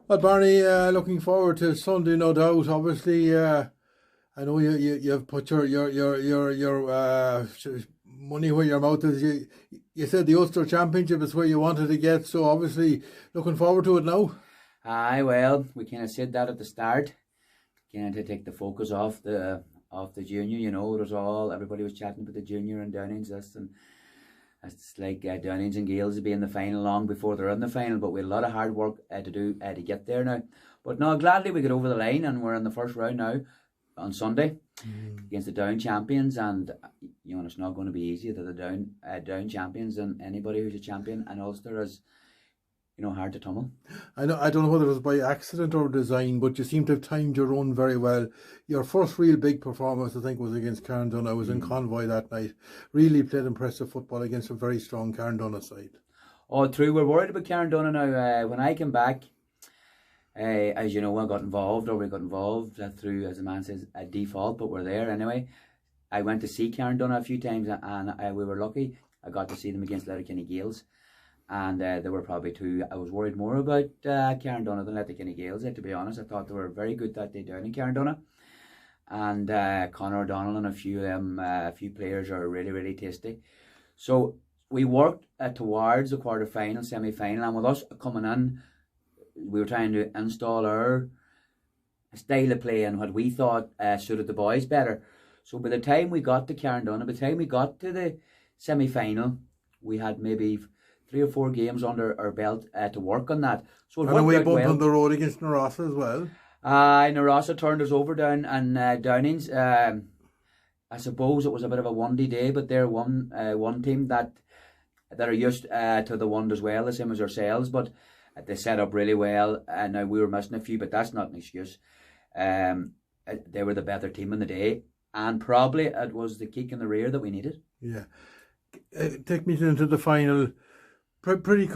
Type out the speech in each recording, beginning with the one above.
Well, Barney, looking forward to Sunday, no doubt. Obviously, I know you've put your money where your mouth is. You said the Ulster Championship is where you wanted to get, so obviously looking forward to it now. Aye, well, we kind of said that at the start, kind of to take the focus off the junior. It was all everybody was chatting about the junior and Downings this, and it's like Downings and Gales will be in the final long before they're in the final. But we had a lot of hard work to do to get there now. But no, gladly we got over the line, and we're in the first round now on Sunday against the Down champions, and it's not going to be easy. They're the Down champions, and anybody who's a champion in Ulster is hard to tumble. I don't know whether it was by accident or design, but you seem to have timed your run very well. Your first real big performance, I think, was against Curran. I was in Convoy that night. Really played impressive football against a very strong Curran side. Oh, true. We're worried about Curran now. When I came back, as you know, we got involved through, as the man says, a default, but we're there anyway. I went to see Curran a few times, and we were lucky. I got to see them against Letterkenny Gales. And there were probably two. I was worried more about Curran than Letterkenny Gales, to be honest. I thought they were very good that day down in Curran. And Conor O'Donnell and a few players are really, really tasty. So we worked towards the quarter-final, semi-final, and with us coming in, we were trying to install our style of play and what we thought suited the boys better. So by the time we got to Curran, by the time we got to the semi-final, we had maybe 3 or 4 games under our belt to work on that. So it and a wee bump well on the road against Narasa as well. Narasa turned us over down and Downings. I suppose it was a bit of a one-day day, but they're one team that are used to the one as well, the same as ourselves. But they set up really well, and now we were missing a few, but that's not an excuse. They were the better team in the day, and probably it was the kick in the rear that we needed. Yeah. Take me into the final. Very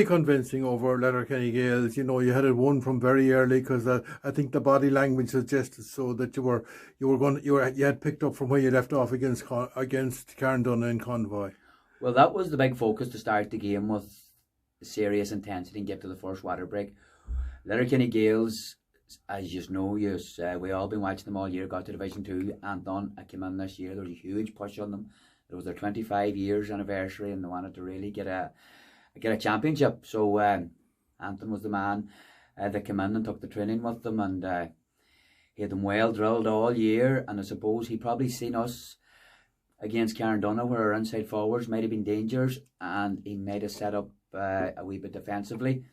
convincing over Letterkenny Gales. You had it won from very early because I think the body language suggested so that you had picked up from where you left off against Curran in Convoy. Well, that was the big focus to start the game with serious intensity and get to the first water break. Letterkenny Gales, as you know, we all been watching them all year, got to Division 2 and done. I came in this year, there was a huge push on them. It was their 25 years anniversary and they wanted to really get a championship. So Anthony was the man that came in and took the training with them, and he had them well drilled all year, and I suppose he probably seen us against Curran where our inside forwards might have been dangers, and he made us set up a wee bit defensively,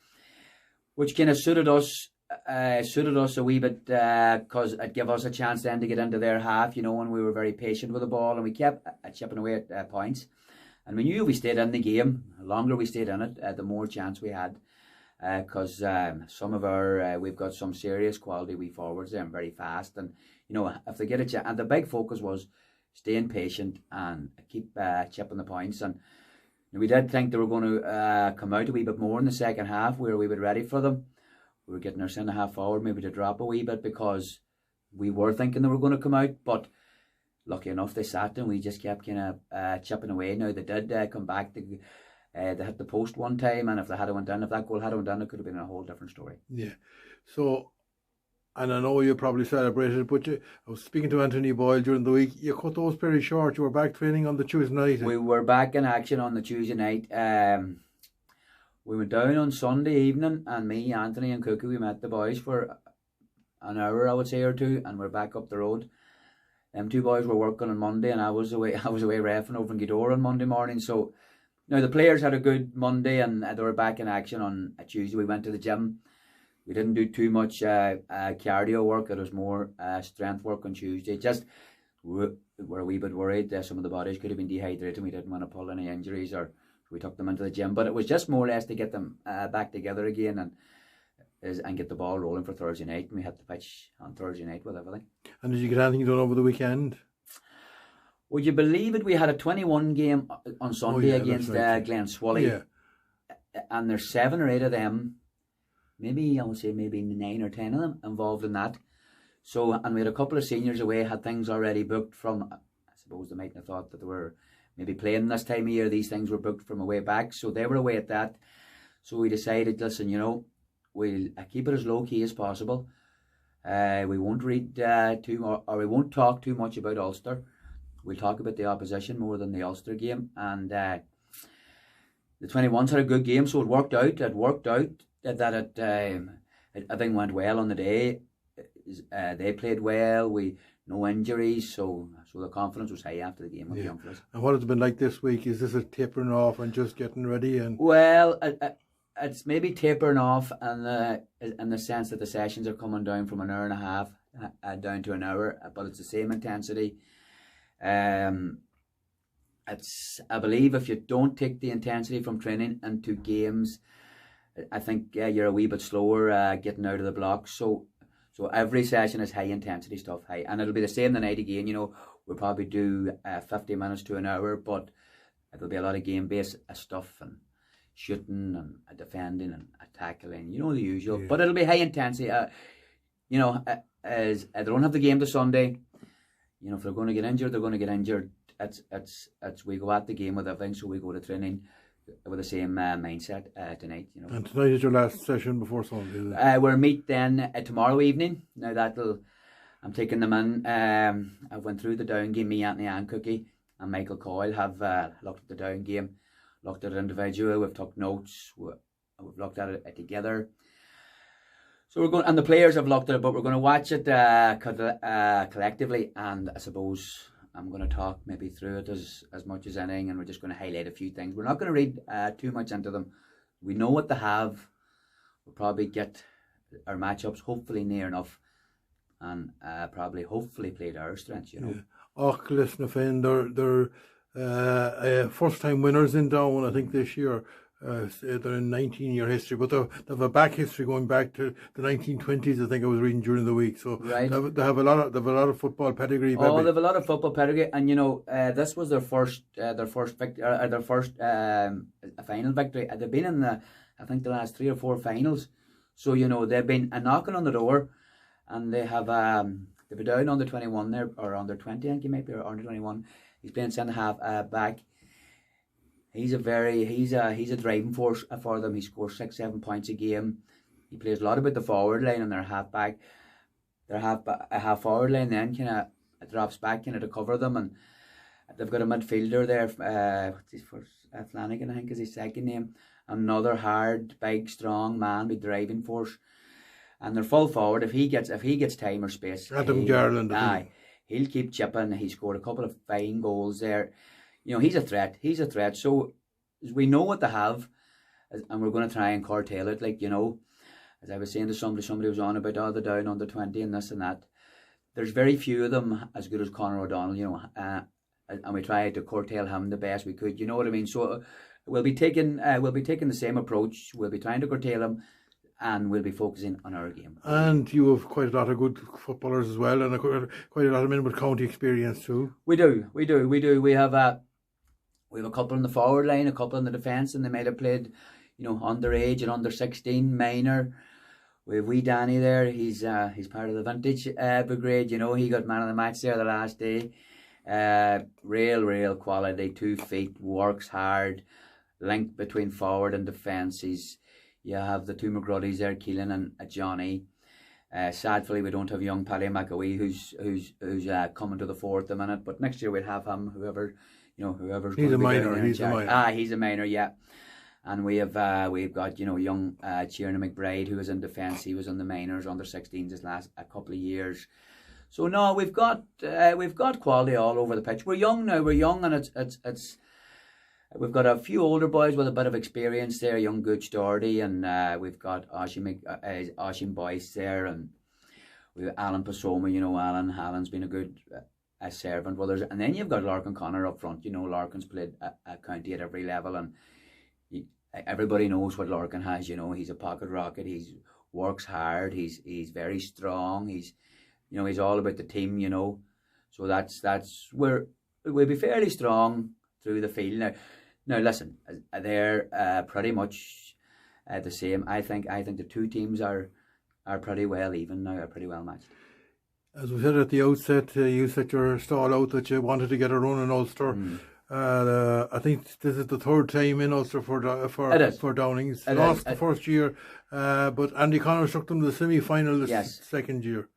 which kind of suited us a wee bit because it gave us a chance then to get into their half, and we were very patient with the ball and we kept chipping away at points. And we knew if we stayed in the game, the longer we stayed in it, the more chance we had. Because some of our, we've got some serious quality wee forwards there and very fast. And, if they get a chance, and the big focus was staying patient and keep chipping the points. And we did think they were going to come out a wee bit more in the second half. We were a wee bit ready for them. We were getting our centre half forward maybe to drop a wee bit because we were thinking they were going to come out. But lucky enough, they sat and we just kept kind of chipping away. Now, they did come back. They hit the post one time, and if that goal had went down, it could have been a whole different story. Yeah. So, and I know you probably celebrated, but I was speaking to Anthony Boyle during the week. You cut those very short. You were back training on the Tuesday night. We were back in action on the Tuesday night. We went down on Sunday evening, and me, Anthony, and Cookie, we met the boys for an hour, I would say, or two, and we're back up the road. Them two boys were working on Monday, and I was away reffing over in Gweedore on Monday morning. So now the players had a good Monday, and they were back in action on a Tuesday. We went to the gym. We didn't do too much cardio work. It was more strength work on Tuesday. Just we're a wee bit worried. Some of the bodies could have been dehydrated. We didn't want to pull any injuries, or we took them into the gym. But it was just more or less to get them back together again and get the ball rolling for Thursday night. And we hit the pitch on Thursday night with everything. And did you get anything done over the weekend? Would you believe it? We had a 21 game on Sunday against Glen Swilly. Yeah. And there's 7 or 8 of them, maybe I would say maybe 9 or 10 of them involved in that. So, and we had a couple of seniors away, had things already booked from, I suppose they mightn't have thought that they were maybe playing this time of year. These things were booked from a way back. So they were away at that. So we decided, listen, we'll keep it as low key as possible. We won't read or we won't talk too much about Ulster. We'll talk about the opposition more than the Ulster game. And the 21s had a good game, so it worked out. Everything went well on the day. They played well. No injuries, so the confidence was high after the game with the young fellas. And what has it been like this week? Is this a tapering off and just getting ready? And well, it's maybe tapering off, and in the sense that the sessions are coming down from an hour and a half down to an hour, but it's the same intensity. I believe if you don't take the intensity from training into games, I think you're a wee bit slower getting out of the blocks. So every session is high intensity stuff, and it'll be the same the night again. We'll probably do 50 minutes to an hour, but it'll be a lot of game based stuff and shooting and defending and tackling. The usual. Yeah. But it'll be high intensity. As they don't have the game this Sunday. If they're going to get injured, they're going to get injured. It's we go at the game with everything, so we go to training with the same mindset tonight. And tonight is your last session before Sunday. We'll meet then tomorrow evening. Now I'm taking them in. I went through the Down game. Me, Anthony and Cookie and Michael Coyle have looked at the Down game, looked at it individually. We've took notes. We've looked at it together. So we're going, and the players have looked at it, but we're going to watch it collectively. And I suppose I'm going to talk maybe through it as much as anything, and we're just going to highlight a few things. We're not going to read too much into them. We know what they have. We'll probably get our matchups hopefully near enough, and hopefully play to our strengths. Yeah. Listen, they're first time winners in Down, I think, this year. They're in 19-year history, but they have a back history going back to the 1920s. I think I was reading during the week. So right. they have a lot of football pedigree. Oh, they have a lot of football pedigree, and this was their first final victory. They've been in the last 3 or 4 finals. So they've been knocking on the door, and they have they've been down under 21 there, or under 20. I think he might be, or under 21. He's playing centre half back. He's a driving force for them. He scores 6-7 points a game. He plays a lot about the forward line and their half back. Their half forward line then kind of drops back to cover them, and they've got a midfielder there. What's his first? Flanagan, I think, is his second name. Another hard, big, strong man with driving force, and they're full forward. If he gets time or space, Adam Garland. He'll keep chipping. He scored a couple of fine goals there. He's a threat. So we know what they have, and we're going to try and curtail it. As I was saying to somebody was on about the Down under 20 and this and that. There's very few of them as good as Conor O'Donnell, and we try to curtail him the best we could. You know what I mean? So we'll be taking the same approach. We'll be trying to curtail him, and we'll be focusing on our game. And you have quite a lot of good footballers as well, and quite a lot of men with county experience too. We do. We have a couple in the forward line, a couple in the defence, and they might have played, underage and under 16 minor. We have wee Danny there. He's part of the vintage brigade. He got man of the match there the last day. Real quality. 2 feet, works hard, link between forward and defence. You have the 2 McGruddies there, Keelan and Johnny. Sadly, we don't have young Paddy McAwee, who's coming to the fore at the minute. But next year we'll have him. Whoever's he's a minor. He's a minor. Yeah. And we've got young Tiernan McBride, who was in defence. He was in the minors under 16s this last a couple of years. So no, we've got quality all over the pitch. We're young now. And it's. We've got a few older boys with a bit of experience there, young Gooch Doherty, and we've got Oisin Boyce there, and we have Alan Pasoma. Alan's been a good servant with us, and then you've got Larkin Connor up front. Larkin's played a county at every level, and everybody knows what Larkin has. He's a pocket rocket. He works hard. He's very strong. He's all about the team. So that's where we'll be fairly strong through the field. Now listen, they're pretty much the same. I think the 2 teams are pretty well even now, are pretty well matched. As we said at the outset, you set your stall out that you wanted to get a run in Ulster. I think this is the third time in Ulster It is. for Downings. It Lost is. the first year, but Andy Connor took them to the semi-final the Yes. second year.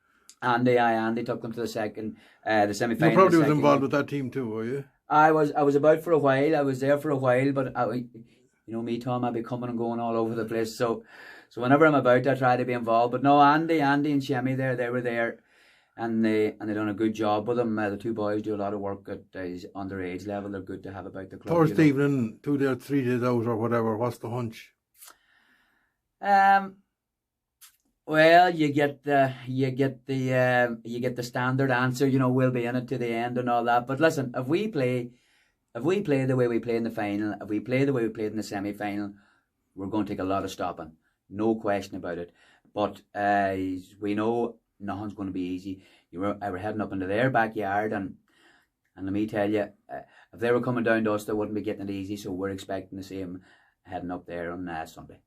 Andy took them to the semi-final. You probably the was second involved year. with that team too, were you? I was about for a while. I was there for a while, but you know me, Tom. I'd be coming and going all over the place. So whenever I'm about, I try to be involved. But no, Andy and Shemmy there, they were there, and they done a good job with them. The two boys do a lot of work at underage level. They're good to have about the club. Thursday evening, 2 days, 3 days out or whatever. What's the hunch? Well, you get the standard answer. You know, we'll be in it to the end and all that. But listen, if we play the way we play in the final, if we play the way we played in the semi-final, we're going to take a lot of stopping, no question about it. But we know nothing's going to be easy. We're heading up into their backyard, and let me tell you, if they were coming down to us, they wouldn't be getting it easy. So we're expecting the same heading up there on Sunday.